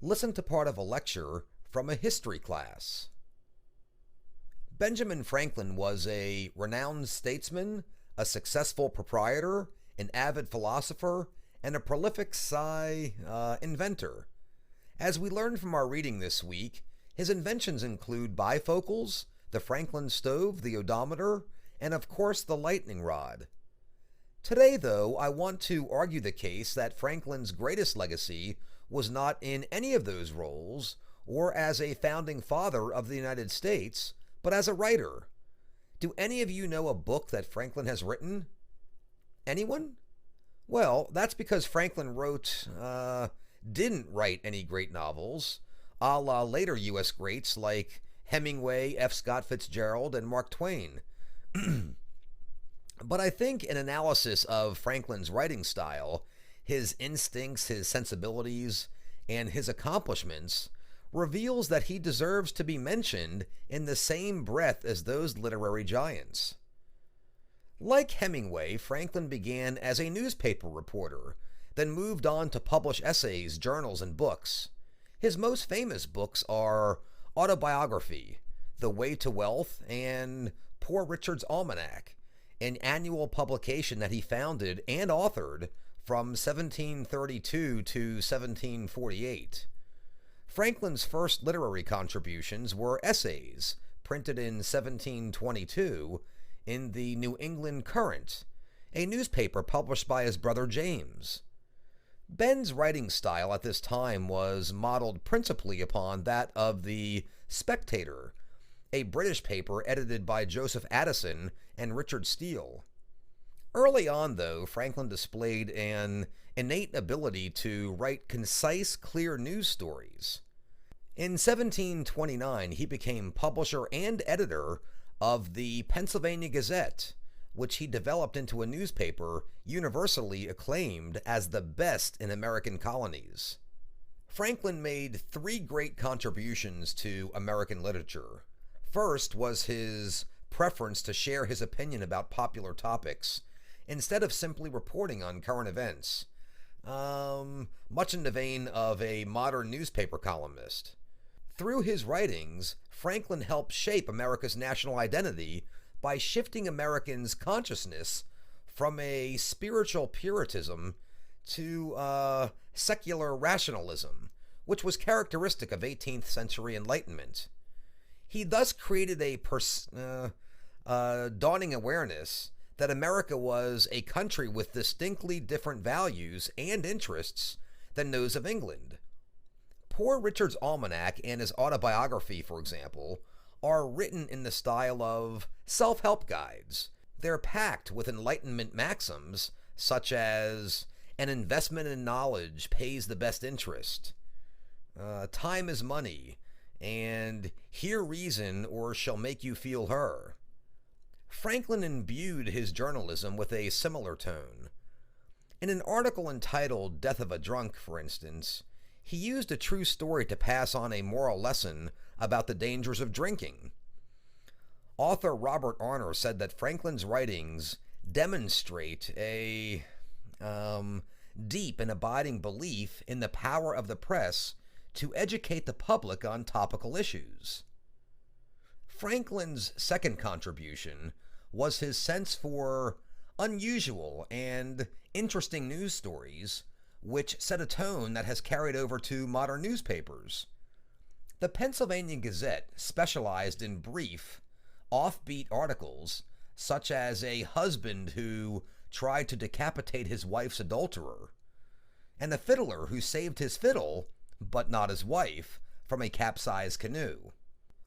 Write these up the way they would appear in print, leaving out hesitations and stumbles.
Listen to part of a lecture from a history class. Benjamin Franklin was a renowned statesman, a successful proprietor, an avid philosopher, and a prolific inventor. As we learned from our reading this week, his inventions include bifocals, the Franklin stove, the odometer, and of course the lightning rod. Today, though, I want to argue the case that Franklin's greatest legacy was not in any of those roles or as a founding father of the United States, but as a writer. Do any of you know a book that Franklin has written? Anyone? Well, that's because Franklin didn't write any great novels, a la later U.S. greats like Hemingway, F. Scott Fitzgerald, and Mark Twain. But I think an analysis of Franklin's writing style, his instincts, his sensibilities, and his accomplishments reveals that he deserves to be mentioned in the same breath as those literary giants. Like Hemingway, Franklin began as a newspaper reporter, then moved on to publish essays, journals, and books. His most famous books are Autobiography, The Way to Wealth, and Poor Richard's Almanac, an annual publication that he founded and authored from 1732 to 1748. Franklin's first literary contributions were essays, printed in 1722 in the New England Courant, a newspaper published by his brother James. Ben's writing style at this time was modeled principally upon that of the Spectator, a British paper edited by Joseph Addison and Richard Steele. Early on, though, Franklin displayed an innate ability to write concise, clear news stories. In 1729, he became publisher and editor of the Pennsylvania Gazette, which he developed into a newspaper universally acclaimed as the best in American colonies. Franklin made three great contributions to American literature. First was his preference to share his opinion about popular topics instead of simply reporting on current events, much in the vein of a modern newspaper columnist. Through his writings, Franklin helped shape America's national identity by shifting Americans' consciousness from a spiritual puritanism to secular rationalism, which was characteristic of 18th century Enlightenment. He thus created a dawning awareness that America was a country with distinctly different values and interests than those of England. Poor Richard's Almanac and his autobiography, for example, are written in the style of self-help guides. They're packed with Enlightenment maxims such as an investment in knowledge pays the best interest, time is money, and hear reason or shall make you feel her. Franklin imbued his journalism with a similar tone. In an article entitled Death of a Drunk, for instance, he used a true story to pass on a moral lesson about the dangers of drinking. Author Robert Arner said that Franklin's writings demonstrate a deep and abiding belief in the power of the press to educate the public on topical issues. Franklin's second contribution was his sense for unusual and interesting news stories, which set a tone that has carried over to modern newspapers. The Pennsylvania Gazette specialized in brief, offbeat articles, such as a husband who tried to decapitate his wife's adulterer, and a fiddler who saved his fiddle, but not his wife, from a capsized canoe.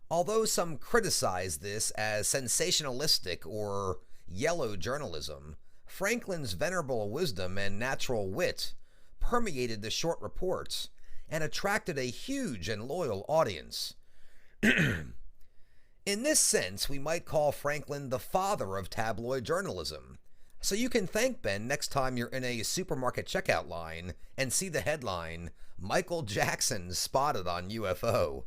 Although some criticize this as sensationalistic or yellow journalism, Franklin's venerable wisdom and natural wit permeated the short reports and attracted a huge and loyal audience. In this sense, we might call Franklin the father of tabloid journalism. So you can thank Ben next time you're in a supermarket checkout line and see the headline, Michael Jackson spotted on UFO.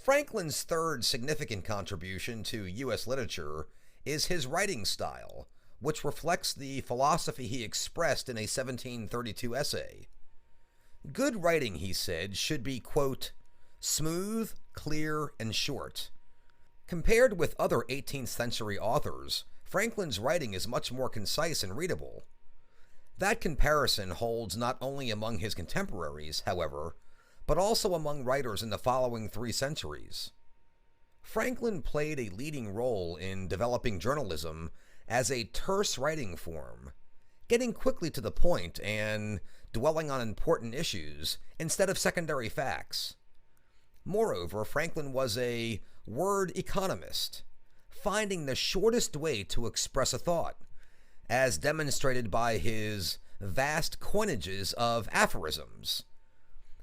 Franklin's third significant contribution to U.S. literature is his writing style, which reflects the philosophy he expressed in a 1732 essay. Good writing, he said, should be, quote, smooth, clear, and short. Compared with other 18th century authors, Franklin's writing is much more concise and readable. That comparison holds not only among his contemporaries, however, but also among writers in the following 3 centuries. Franklin played a leading role in developing journalism as a terse writing form, getting quickly to the point and dwelling on important issues instead of secondary facts. Moreover, Franklin was a word economist, finding the shortest way to express a thought, as demonstrated by his vast coinages of aphorisms.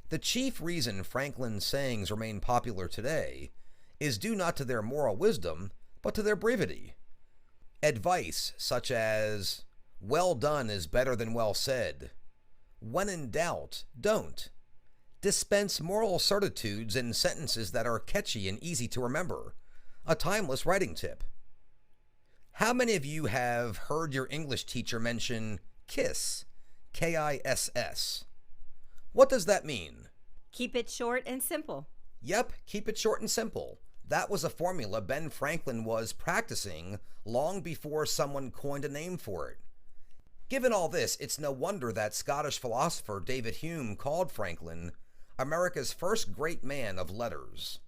The chief reason Franklin's sayings remain popular today is due not to their moral wisdom, but to their brevity. Advice such as, well done is better than well said, when in doubt, don't, dispense moral certitudes in sentences that are catchy and easy to remember, a timeless writing tip. How many of you have heard your English teacher mention KISS, K-I-S-S? What does that mean? Keep it short and simple. Yep, keep it short and simple. That was a formula Ben Franklin was practicing long before someone coined a name for it. Given all this, it's no wonder that Scottish philosopher David Hume called Franklin America's first great man of letters.